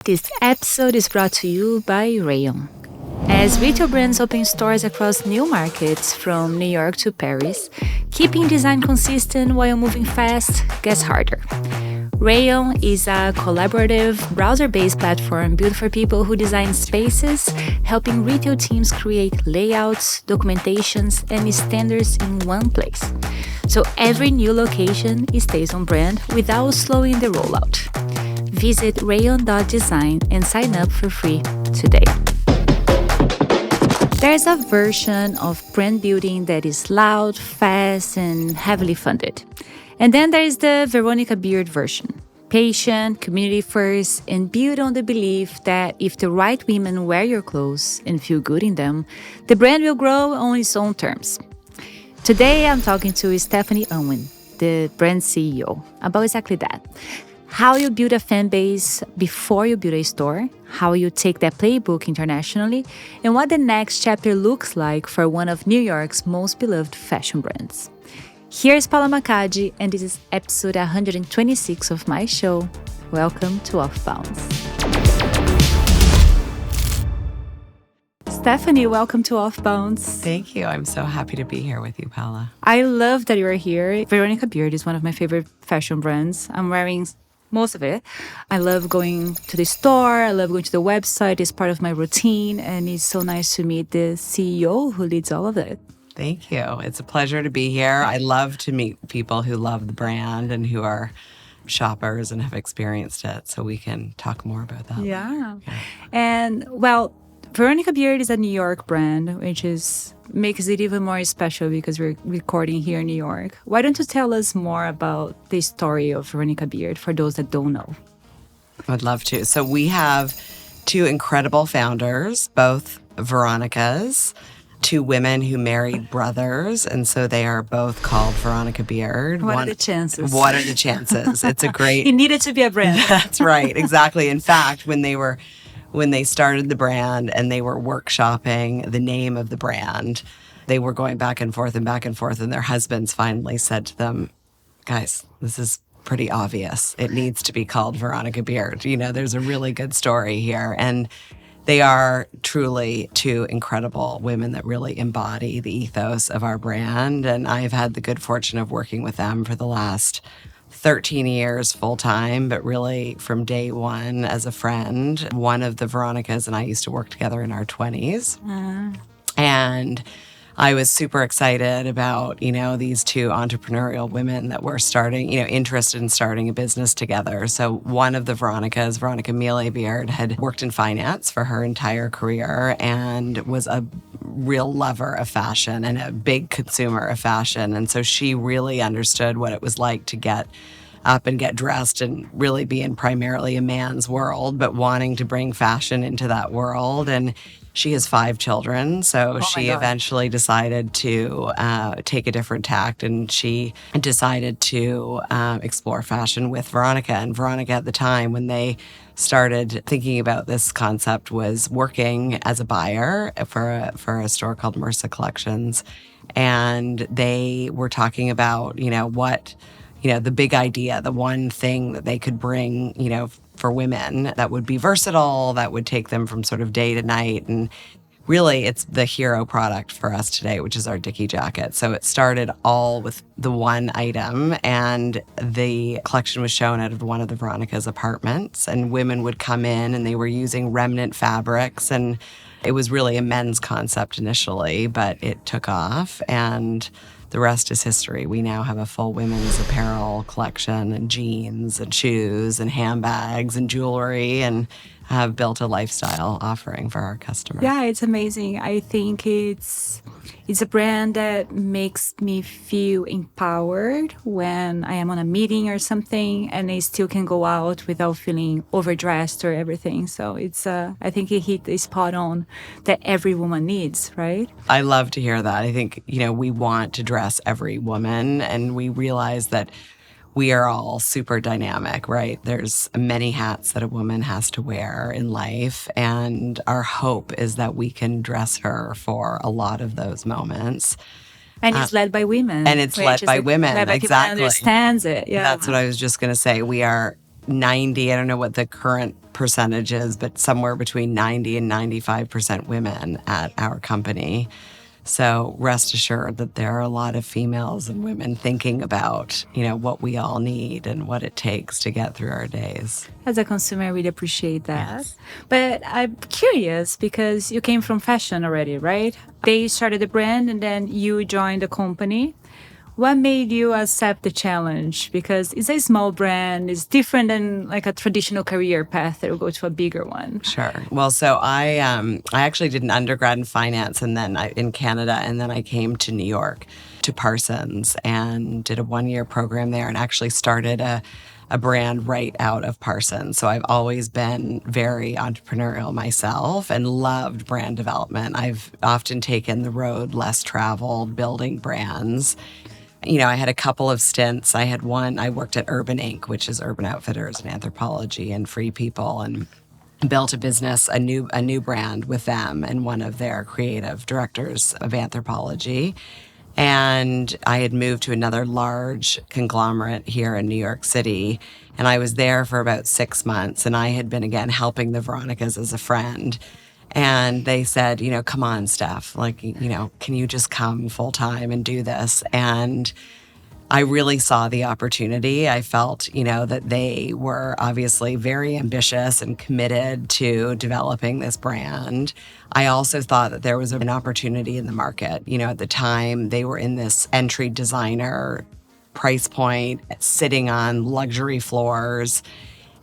This episode is brought to you by Rayon. As retail brands open stores across new markets from New York to Paris, keeping design consistent while moving fast gets harder. Rayon is a collaborative, browser-based platform built for people who design spaces, helping retail teams create layouts, documentations, and standards in one place. So every new location stays on brand without slowing the rollout. Visit rayon.design and sign up for free today. There's a version of brand building that is loud, fast, and heavily funded. And then there's the Veronica Beard version. Patient, community first, and built on the belief that if the right women wear your clothes and feel good in them, the brand will grow on its own terms. Today, I'm talking to Stephanie Unwin, the brand CEO, about exactly that. How you build a fan base before you build a store, how you take that playbook internationally, and what the next chapter looks like for one of New York's most beloved fashion brands. Here's Paula Macaggi, and this is episode 126 of my show. Welcome to OFFBounds. Stephanie, welcome to OFFBounds. Thank you. I'm so happy to be here with you, Paula. I love that you're here. Veronica Beard is one of my favorite fashion brands. I'm wearing most of it. I love going to the store. I love going to the website. It's part of my routine. And it's so nice to meet the CEO who leads all of it. Thank you. It's a pleasure to be here. I love to meet people who love the brand and who are shoppers and have experienced it, so we can talk more about that. Yeah. And well, Veronica Beard is a New York brand, which makes it even more special because we're recording here in New York. Why don't you tell us more about the story of Veronica Beard for those that don't know? I'd love to. So we have two incredible founders, both Veronicas, two women who married brothers, and so they are both called Veronica Beard. What are the chances? What are the chances? It's a great... It needed to be a brand. That's right, exactly. In fact, when they started the brand and they were workshopping the name of the brand, they were going back and forth, and their husbands finally said to them, guys, this is pretty obvious. It needs to be called Veronica Beard. You know, there's a really good story here. And they are truly two incredible women that really embody the ethos of our brand. And I've had the good fortune of working with them for the last 13 years full time, but really from day one as a friend. One of the Veronicas and I used to work together in our 20s. And I was super excited about, these two entrepreneurial women that were starting, interested in starting a business together. So one of the Veronicas, Veronica Beard, had worked in finance for her entire career and was a real lover of fashion and a big consumer of fashion. And so she really understood what it was like to get up and get dressed and really be in primarily a man's world, but wanting to bring fashion into that world. And she has 5 children, so she eventually decided to take a different tact, and she decided to explore fashion with Veronica. And Veronica, at the time when they started thinking about this concept, was working as a buyer for a store called Mersa Collections, and they were talking about the big idea, the one thing that they could bring, for women that would be versatile, that would take them from sort of day to night. And really, it's the hero product for us today, which is our Dickie jacket. So it started all with the one item, and the collection was shown out of one of the Veronica's apartments, and women would come in and they were using remnant fabrics, and it was really a men's concept initially, but it took off, and the rest is history. We now have a full women's apparel collection, and jeans and shoes and handbags and jewelry, and have built a lifestyle offering for our customers. Yeah, it's amazing. I think it's a brand that makes me feel empowered when I am on a meeting or something, and I still can go out without feeling overdressed or everything. So I think it hit the spot on that every woman needs, right? I love to hear that. I think, we want to dress every woman, and we realize that we are all super dynamic, right? There's many hats that a woman has to wear in life, and our hope is that we can dress her for a lot of those moments. And it's led by women. And it's led by women, led by exactly. People that understands it. Yeah, that's what I was just going to say. We are 90, I don't know what the current percentage is, but somewhere between 90 and 95% women at our company. So rest assured that there are a lot of females and women thinking about, what we all need and what it takes to get through our days. As a consumer, I really appreciate that. Yes. But I'm curious because you came from fashion already, right? They started the brand and then you joined the company. What made you accept the challenge? Because it's a small brand, it's different than like a traditional career path that will go to a bigger one. Sure. Well, so I actually did an undergrad in finance and then in Canada, and then I came to New York to Parsons and did a 1-year program there and actually started a brand right out of Parsons. So I've always been very entrepreneurial myself and loved brand development. I've often taken the road less traveled, building brands. I had a couple of stints. I had one, I worked at Urban Inc., which is Urban Outfitters and Anthropologie and Free People, and built a business, a new brand with them and one of their creative directors of Anthropologie. And I had moved to another large conglomerate here in New York City. And I was there for about 6 months. And I had been, again, helping the Veronicas as a friend. And they said, come on, Steph, can you just come full time and do this? And I really saw the opportunity. I felt, that they were obviously very ambitious and committed to developing this brand. I also thought that there was an opportunity in the market. At the time, they were in this entry designer price point, sitting on luxury floors.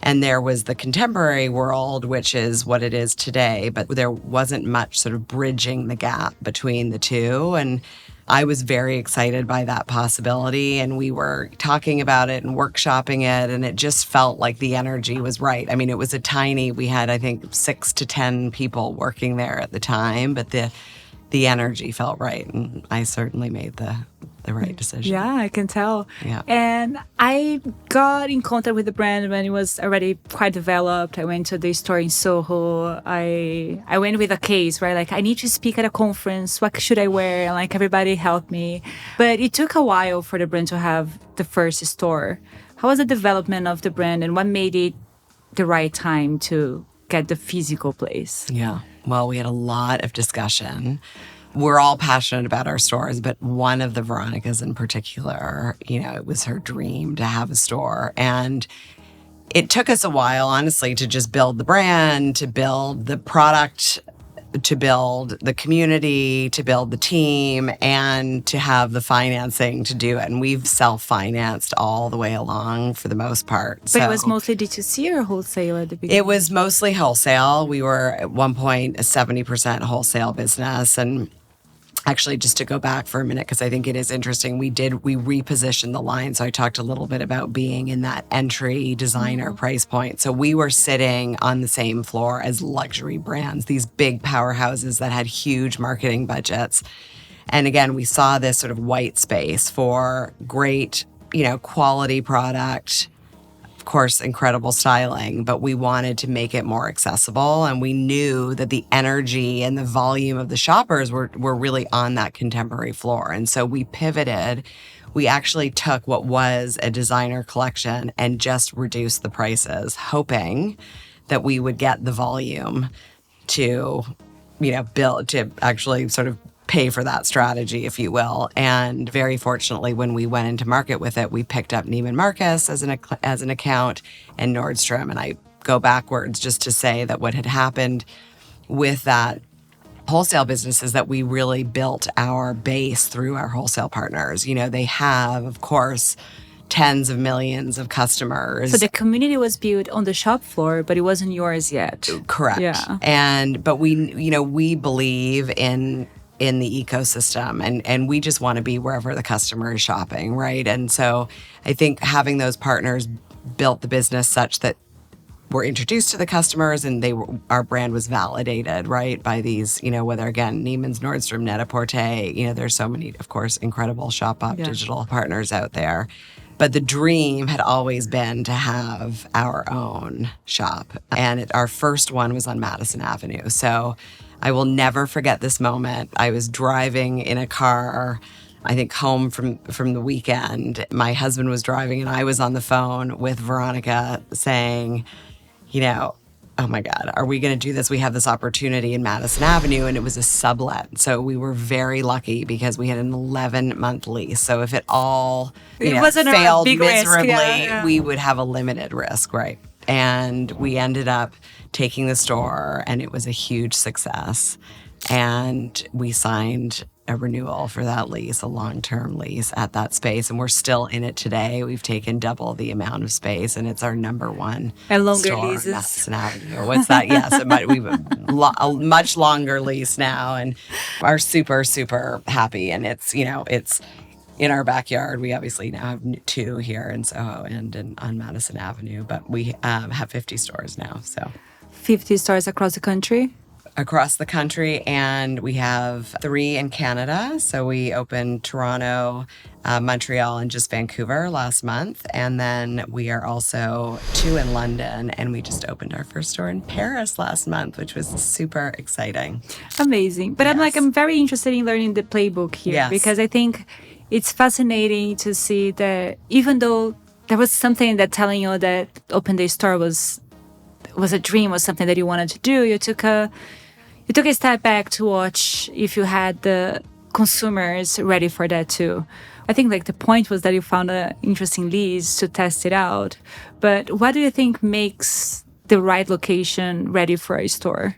And there was the contemporary world, which is what it is today, but there wasn't much sort of bridging the gap between the two. And I was very excited by that possibility. And we were talking about it and workshopping it. And it just felt like the energy was right. I mean, it was we had, I think, 6 to 10 people working there at the time, but the energy felt right. And I certainly made the right decision. Yeah, I can tell. Yeah. And I got in contact with the brand when it was already quite developed. I went to the store in Soho. I went with a case, right? Like, I need to speak at a conference. What should I wear? And like, everybody helped me. But it took a while for the brand to have the first store. How was the development of the brand and what made it the right time to get the physical place? Yeah. Well, we had a lot of discussion. We're all passionate about our stores, but one of the Veronicas in particular, it was her dream to have a store. And it took us a while, honestly, to just build the brand, to build the product, to build the community, to build the team, and to have the financing to do it. And we've self-financed all the way along for the most part. But it was mostly D2C or wholesale at the beginning? It was mostly wholesale. We were at one point a 70% wholesale business. And actually, just to go back for a minute, because I think it is interesting, we repositioned the line. So I talked a little bit about being in that entry designer price point. So we were sitting on the same floor as luxury brands, these big powerhouses that had huge marketing budgets. And again, we saw this sort of white space for great, quality product, course, incredible styling, but we wanted to make it more accessible. And we knew that the energy and the volume of the shoppers were really on that contemporary floor. And so we pivoted. We actually took what was a designer collection and just reduced the prices, hoping that we would get the volume to, build, to actually sort of pay for that strategy, if you will. And very fortunately, when we went into market with it, we picked up Neiman Marcus as an account and Nordstrom. And I go backwards just to say that what had happened with that wholesale business is that we really built our base through our wholesale partners. They have, of course, tens of millions of customers. So the community was built on the shop floor, but it wasn't yours yet. Correct. Yeah. But we believe in the ecosystem and we just want to be wherever the customer is shopping, right? And so I think having those partners built the business such that we're introduced to the customers and our brand was validated, right, by these, whether again, Neiman's, Nordstrom, Net-a-Porter, there's so many, of course, incredible shop-up digital partners out there. But the dream had always been to have our own shop. And our first one was on Madison Avenue. So I will never forget this moment. I was driving in a car I think, home from the weekend. My husband was driving and I was on the phone with Veronica saying, oh my God, are we going to do this? We have this opportunity in Madison Avenue, and it was a sublet. So we were very lucky because we had an 11-month lease. So if it all wasn't a failed big risk, miserably, we would have a limited risk, right? And we ended up taking the store, and it was a huge success. And we signed a renewal for that lease, a long-term lease at that space. And we're still in it today. We've taken double the amount of space, and it's our number one and longer store leases. on Madison Avenue. What's that? Yes, we've a much longer lease now, and are super, super happy. And it's in our backyard. We obviously now have 2 here in Soho and on Madison Avenue, but we have 50 stores now. So 50 stores across the country? Across the country, and we have 3 in Canada. So we opened Toronto, Montreal, and just Vancouver last month. And then we are also 2 in London, and we just opened our first store in Paris last month, which was super exciting. Amazing. But Yes. I'm very interested in learning the playbook here, Yes. because I think it's fascinating to see that even though there was something that telling you that open day store was a dream, was something that you wanted to do, you took a step back to watch if you had the consumers ready for that too. I think the point was that you found an interesting lease to test it out. But what do you think makes the right location ready for a store?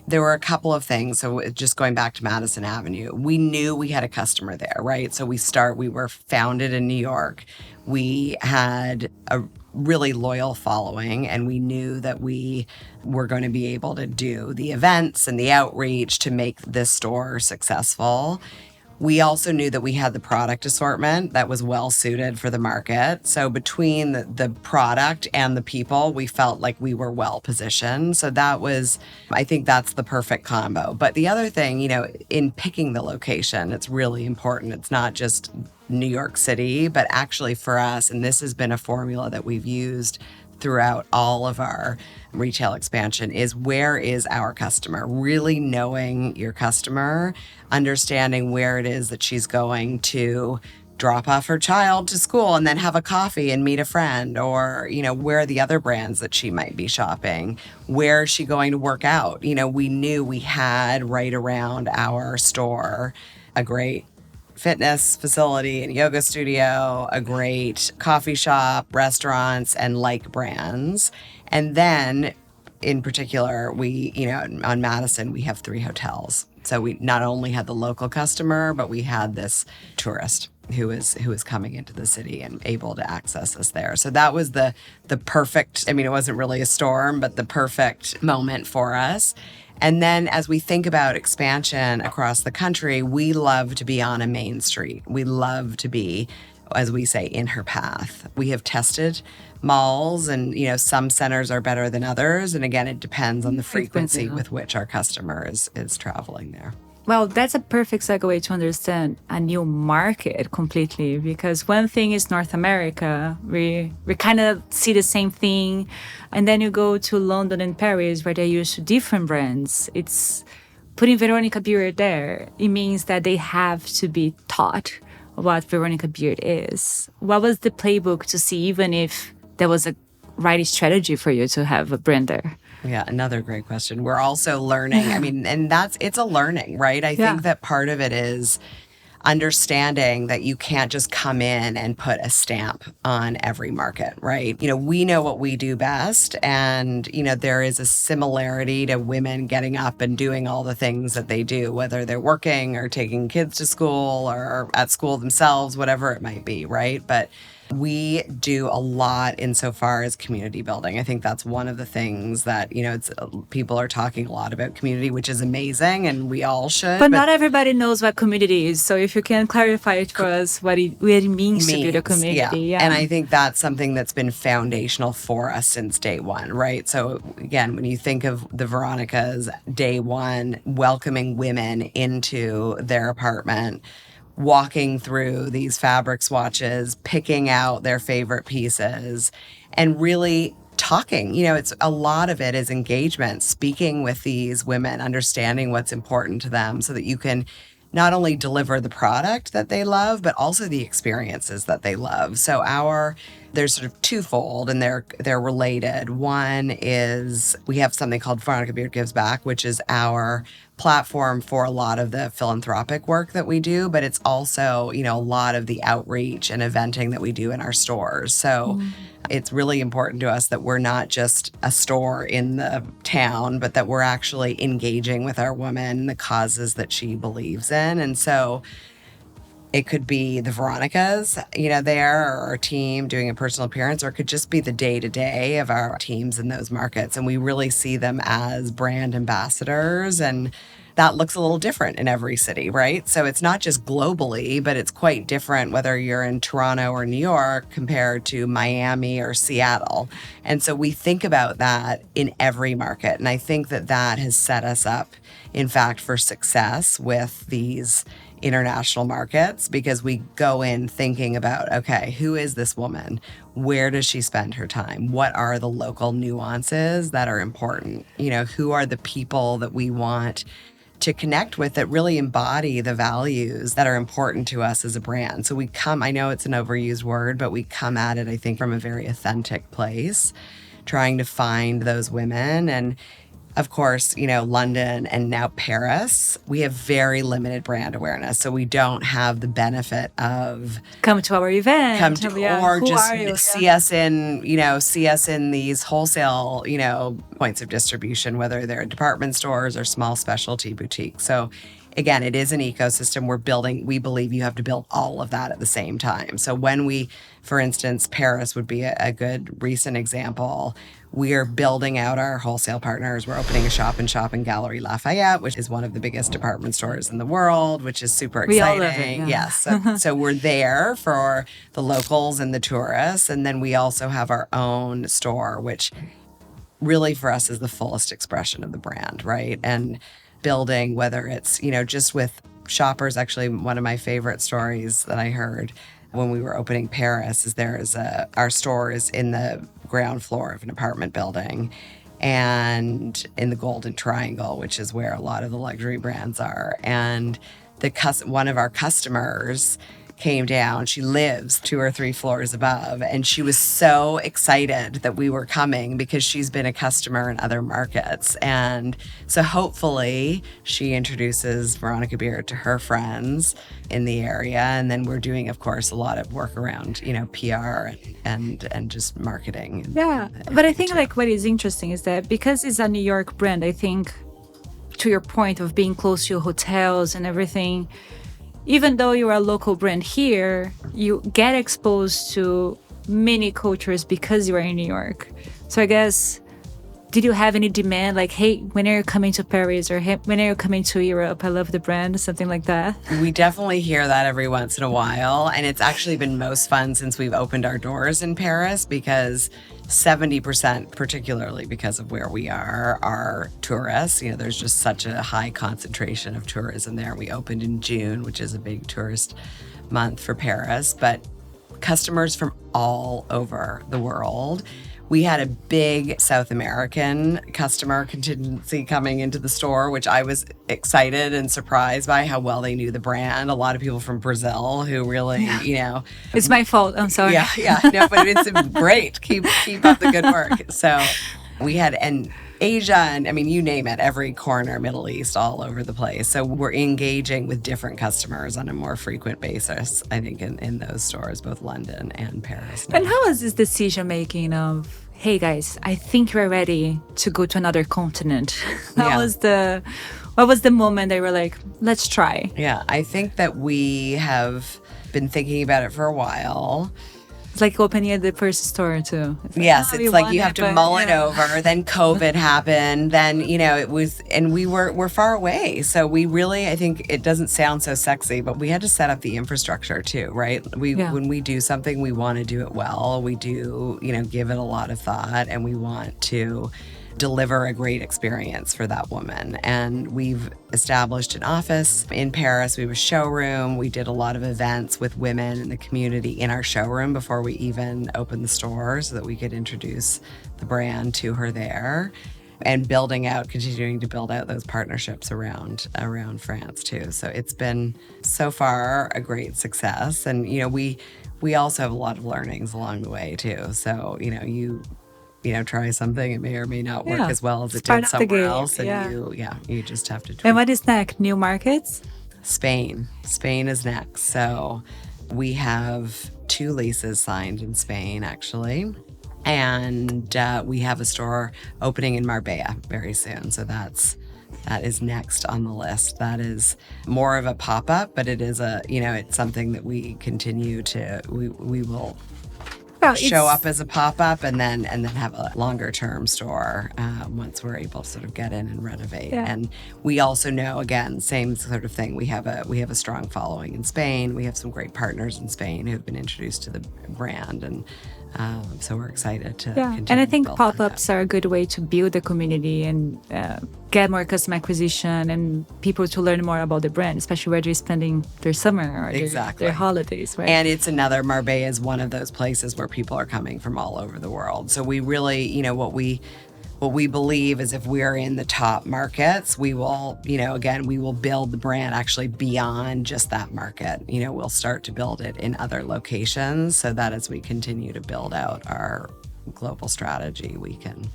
There were a couple of things. So just going back to Madison Avenue, we knew we had a customer there, right? So we were founded in New York. We had a really loyal following, and we knew that we were going to be able to do the events and the outreach to make this store successful. We also knew that we had the product assortment that was well suited for the market. So between the product and the people, we felt like we were well positioned. So I think that's the perfect combo. But the other thing, in picking the location, it's really important. It's not just New York City, but actually for us, and this has been a formula that we've used throughout all of our retail expansion, is where is our customer? Really knowing your customer, understanding where it is that she's going to drop off her child to school and then have a coffee and meet a friend, or, where are the other brands that she might be shopping? Where is she going to work out? We knew we had right around our store a great fitness facility and yoga studio, a great coffee shop, restaurants, and brands. And then in particular, we, on Madison, we have 3 hotels. So we not only had the local customer, but we had this tourist who is coming into the city and able to access us there. So that was the perfect, it wasn't really a storm, but the perfect moment for us. And then as we think about expansion across the country, we love to be on a main street. We love to be, as we say, in her path. We have tested malls, and some centers are better than others. And again, it depends on the frequency with which our customer is traveling there. Well, that's a perfect segue to understand a new market completely, because one thing is North America. We kind of see the same thing. And then you go to London and Paris, where they're used to different brands. It's putting Veronica Beard there. It means that they have to be taught what Veronica Beard is. What was the playbook to see, even if there was a right strategy for you to have a brand there? Yeah, another great question. We're also learning. And it's a learning, right? I think that part of it is understanding that you can't just come in and put a stamp on every market, right? We know what we do best, and, there is a similarity to women getting up and doing all the things that they do, whether they're working or taking kids to school or at school themselves, whatever it might be, right? But we do a lot insofar as community building. I think that's one of the things that, people are talking a lot about community, which is amazing, and we all should. But not everybody knows what community is. So if you can clarify it for us, what it means to build a community. Yeah. And I think that's something that's been foundational for us since day one, right? So again, when you think of the Veronicas, day one, welcoming women into their apartment, walking through these fabric swatches, picking out their favorite pieces, and really talking. It's a lot of it is engagement, speaking with these women, understanding what's important to them so that you can not only deliver the product that they love, but also the experiences that they love. So there's sort of twofold, and they're related. One is we have something called Veronica Beard Gives Back, which is our platform for a lot of the philanthropic work that we do, but it's also, a lot of the outreach and eventing that we do in our stores. So it's really important to us that we're not just a store in the town, but that we're actually engaging with our woman, the causes that she believes in. And so it could be the Veronicas, there, or our team doing a personal appearance, or it could just be the day-to-day of our teams in those markets. And we really see them as brand ambassadors, and that looks a little different in every city, right? So it's not just globally, but it's quite different whether you're in Toronto or New York compared to Miami or Seattle. And so we think about that in every market. And I think that has set us up, in fact, for success with these international markets, because we go in thinking about, okay, who is this woman? Where does she spend her time? What are the local nuances that are important? Who are the people that we want to connect with that really embody the values that are important to us as a brand? So I know it's an overused word, but we come at it, I think, from a very authentic place, trying to find those women. And of course, London and now Paris, we have very limited brand awareness. So we don't have the benefit of come to our event, or just see us in these wholesale, points of distribution, whether they're department stores or small specialty boutiques. So again, it is an ecosystem we're building. We believe you have to build all of that at the same time. So for instance, Paris would be a good recent example. We are building out our wholesale partners. We're opening a shop-in-shop in Galerie Lafayette, which is one of the biggest department stores in the world, which is super exciting. We all love it, yeah. Yes. So we're there for the locals and the tourists. And then we also have our own store, which really for us is the fullest expression of the brand, right? And building, whether it's, just with shoppers. Actually, one of my favorite stories that I heard when we were opening Paris is our store is in the ground floor of an apartment building and in the Golden Triangle, which is where a lot of the luxury brands are. And one of our customers came down. She lives 2 or 3 floors above, and she was so excited that we were coming because she's been a customer in other markets. And so hopefully she introduces Veronica Beard to her friends in the area. And then we're doing, of course, a lot of work around, PR and just marketing. Yeah. But I think what is interesting is that because it's a New York brand, I think to your point of being close to hotels and everything, even though you're a local brand here, you get exposed to many cultures because you are in New York. So I guess, did you have any demand hey, when are you coming to Paris, or hey, when are you coming to Europe? I love the brand, something like that? We definitely hear that every once in a while. And it's actually been most fun since we've opened our doors in Paris, because 70%, particularly because of where we are tourists. There's just such a high concentration of tourism there. We opened in June, which is a big tourist month for Paris, but customers from all over the world. We had a big South American customer contingency coming into the store, which I was excited and surprised by how well they knew the brand. A lot of people from Brazil who really, It's my fault. I'm sorry. Yeah. No, but it's great. Keep up the good work. So we had Asia and you name it, every corner, Middle East, all over the place. So we're engaging with different customers on a more frequent basis, I think, in those stores, both London and Paris. And how is this decision making of, hey guys, I think we're ready to go to another continent? What was the moment they were like, let's try? Yeah, I think that we have been thinking about it for a while. It's like opening the first store too. Yes, it's like you have to mull it over. Then COVID happened. Then, it was, and we're far away. So we really, I think it doesn't sound so sexy, but we had to set up the infrastructure too, right? When we do something, we want to do it well. We do, give it a lot of thought, and we want to deliver a great experience for that woman. And we've established an office in Paris. We have a showroom. We did a lot of events with women in the community in our showroom before we even opened the store, so that we could introduce the brand to her there. and continuing to build out those partnerships around France too. So it's been so far a great success. And, we also have a lot of learnings along the way too. So, you try something, it may or may not work as well as it did somewhere else. And you just have to tweak. And what is next? New markets? Spain is next. So we have 2 leases signed in Spain, actually. And we have a store opening in Marbella very soon. So that is next on the list. That is more of a pop-up, but it is it's something that we continue to, we will show up as a pop-up and then have a longer term store once we're able to sort of get in and renovate. Yeah. And we also know, again, same sort of thing. We have a strong following in Spain. We have some great partners in Spain who've been introduced to the brand, and so we're excited to continue. And I think pop-ups are a good way to build the community and get more customer acquisition and people to learn more about the brand, especially where they're spending their summer or their holidays, right? And Marbella is one of those places where people are coming from all over the world. So we really, what we believe is if we're in the top markets, we will, we will build the brand actually beyond just that market. We'll start to build it in other locations so that as we continue to build out our global strategy, we can.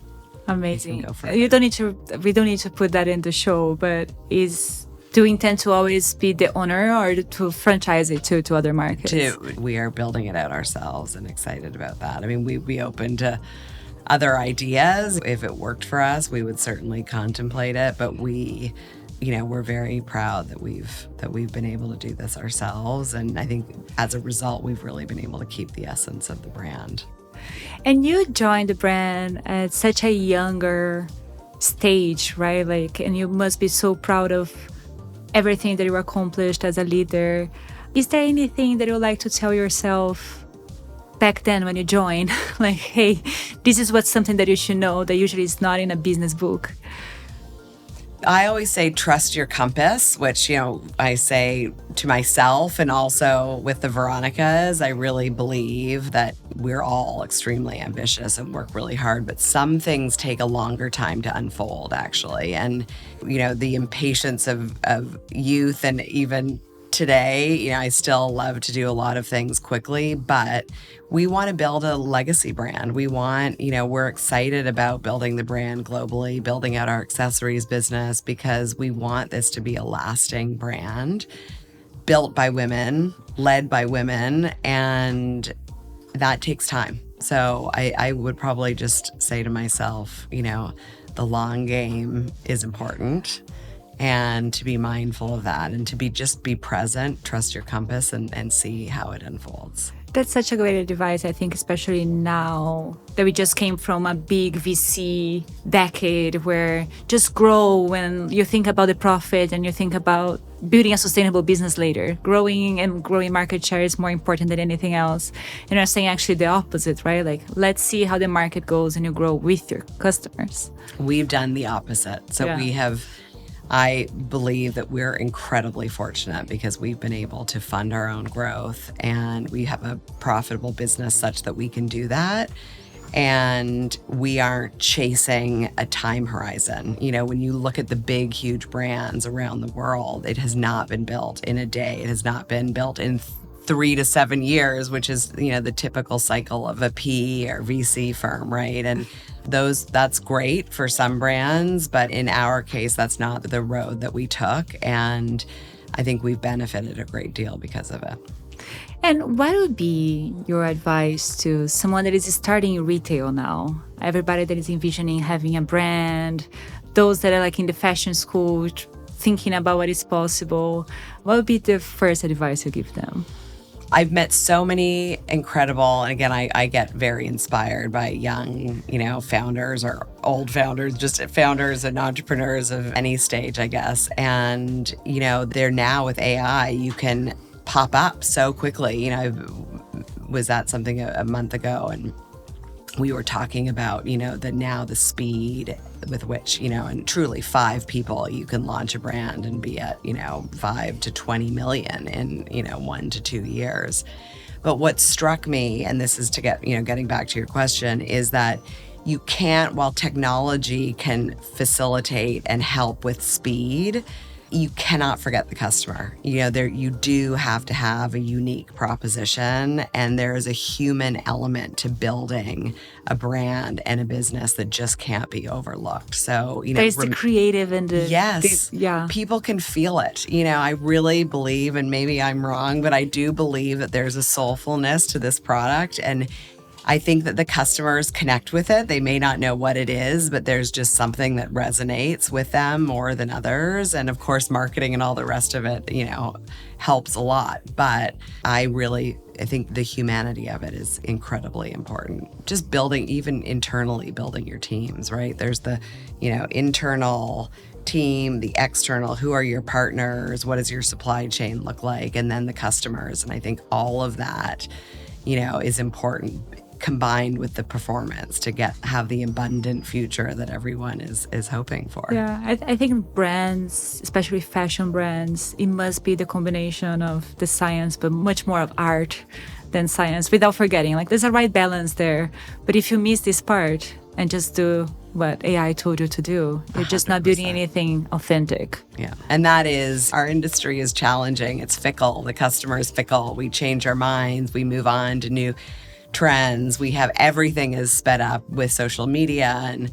Amazing. We can go further. We don't need to put that in the show, but do you intend to always be the owner or to franchise it to other markets? We are building it out ourselves and excited about that. I mean, we'd be open to other ideas. If it worked for us, we would certainly contemplate it. But we're very proud that we've been able to do this ourselves. And I think as a result, we've really been able to keep the essence of the brand. And you joined the brand at such a younger stage, right? And you must be so proud of everything that you accomplished as a leader. Is there anything that you would like to tell yourself back then when you joined? Hey, this is something that you should know that usually is not in a business book. I always say trust your compass, which, I say to myself and also with the Veronicas. I really believe that we're all extremely ambitious and work really hard, but some things take a longer time to unfold, actually. And, the impatience of youth and even today, I still love to do a lot of things quickly, but we want to build a legacy brand. We want, we're excited about building the brand globally, building out our accessories business, because we want this to be a lasting brand built by women, led by women, and that takes time. So I would probably just say to myself, the long game is important. And to be mindful of that and to be present, trust your compass and see how it unfolds. That's such a great advice, I think, especially now that we just came from a big VC decade where just grow when you think about the profit and you think about building a sustainable business later. Growing market share is more important than anything else. And you're saying actually the opposite, right? Let's see how the market goes and you grow with your customers. We've done the opposite. So I believe that we're incredibly fortunate because we've been able to fund our own growth and we have a profitable business such that we can do that. And we aren't chasing a time horizon. When you look at the big, huge brands around the world, it has not been built in a day. It has not been built in 3 to 7 years, which is, the typical cycle of a PE or VC firm, right? And that's great for some brands, but in our case, that's not the road that we took. And I think we've benefited a great deal because of it. And what would be your advice to someone that is starting retail now? Everybody that is envisioning having a brand, those that are in the fashion school, thinking about what is possible. What would be the first advice you give them? I've met so many incredible, and again, I get very inspired by young, founders or old founders, just founders and entrepreneurs of any stage, I guess. And, they're now with AI, you can pop up so quickly. I was at something a month ago and we were talking about, the speed with which, and truly 5 people, you can launch a brand and be at, 5 to 20 million in, 1 to 2 years. But what struck me, and this is to getting back to your question, is that you can't, while technology can facilitate and help with speed, you cannot forget the customer. You do have to have a unique proposition, and there is a human element to building a brand and a business that just can't be overlooked. So, there's the creative and the... Yes. Yeah. People can feel it. I really believe, and maybe I'm wrong, but I do believe that there's a soulfulness to this product, and I think that the customers connect with it. They may not know what it is, but there's just something that resonates with them more than others. And of course, marketing and all the rest of it, helps a lot. But I think the humanity of it is incredibly important. Just even internally building your teams, right? There's the, internal team, the external, who are your partners? What does your supply chain look like? And then the customers. And I think all of that, is important, combined with the performance to have the abundant future that everyone is hoping for. Yeah, I think brands, especially fashion brands, it must be the combination of the science, but much more of art than science, without forgetting, there's a right balance there. But if you miss this part and just do what AI told you to do, you're just not building anything authentic. Yeah. And that is, our industry is challenging. It's fickle. The customer is fickle. We change our minds. We move on to new trends. We have everything is sped up with social media,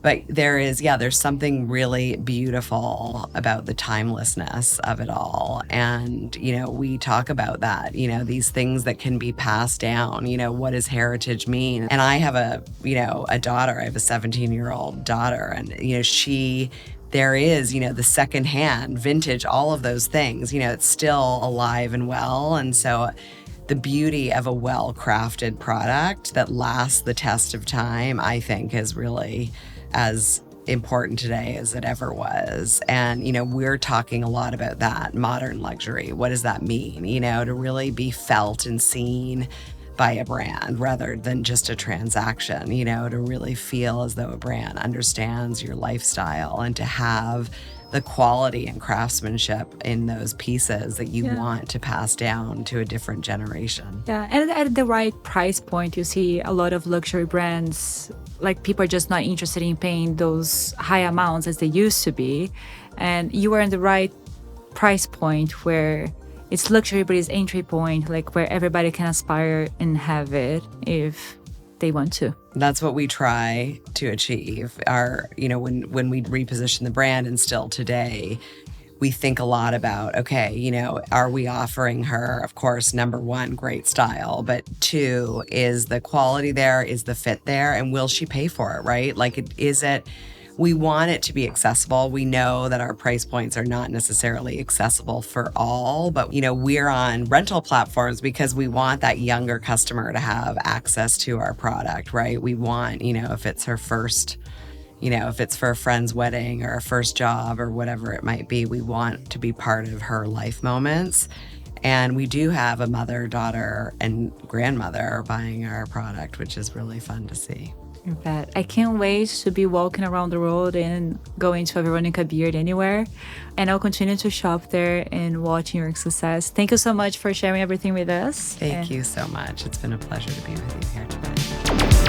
but there's something really beautiful about the timelessness of it all. And, we talk about that, these things that can be passed down, what does heritage mean? And I have a daughter, I have a 17-year-old daughter, and, there is, the secondhand, vintage, all of those things, it's still alive and well. And so the beauty of a well-crafted product that lasts the test of time, I think, is really as important today as it ever was. And, we're talking a lot about that, modern luxury. What does that mean? To really be felt and seen by a brand rather than just a transaction, to really feel as though a brand understands your lifestyle and to have the quality and craftsmanship in those pieces that you want to pass down to a different generation. Yeah, and at the right price point, you see a lot of luxury brands, people are just not interested in paying those high amounts as they used to be. And you are in the right price point where it's luxury, but it's entry point, where everybody can aspire and have it if they want to. That's what we try to achieve. When we reposition the brand, and still today, we think a lot about, are we offering her, of course, number one, great style, but two, is the quality there, is the fit there, and will she pay for it, right? We want it to be accessible. We know that our price points are not necessarily accessible for all, but, we're on rental platforms because we want that younger customer to have access to our product, right? We want, if it's her first, if it's for a friend's wedding or a first job or whatever it might be, we want to be part of her life moments. And we do have a mother, daughter, and grandmother buying our product, which is really fun to see. In fact, I can't wait to be walking around the road and going to a Veronica Beard anywhere. And I'll continue to shop there and watching your success. Thank you so much for sharing everything with us. Thank you so much. It's been a pleasure to be with you here today.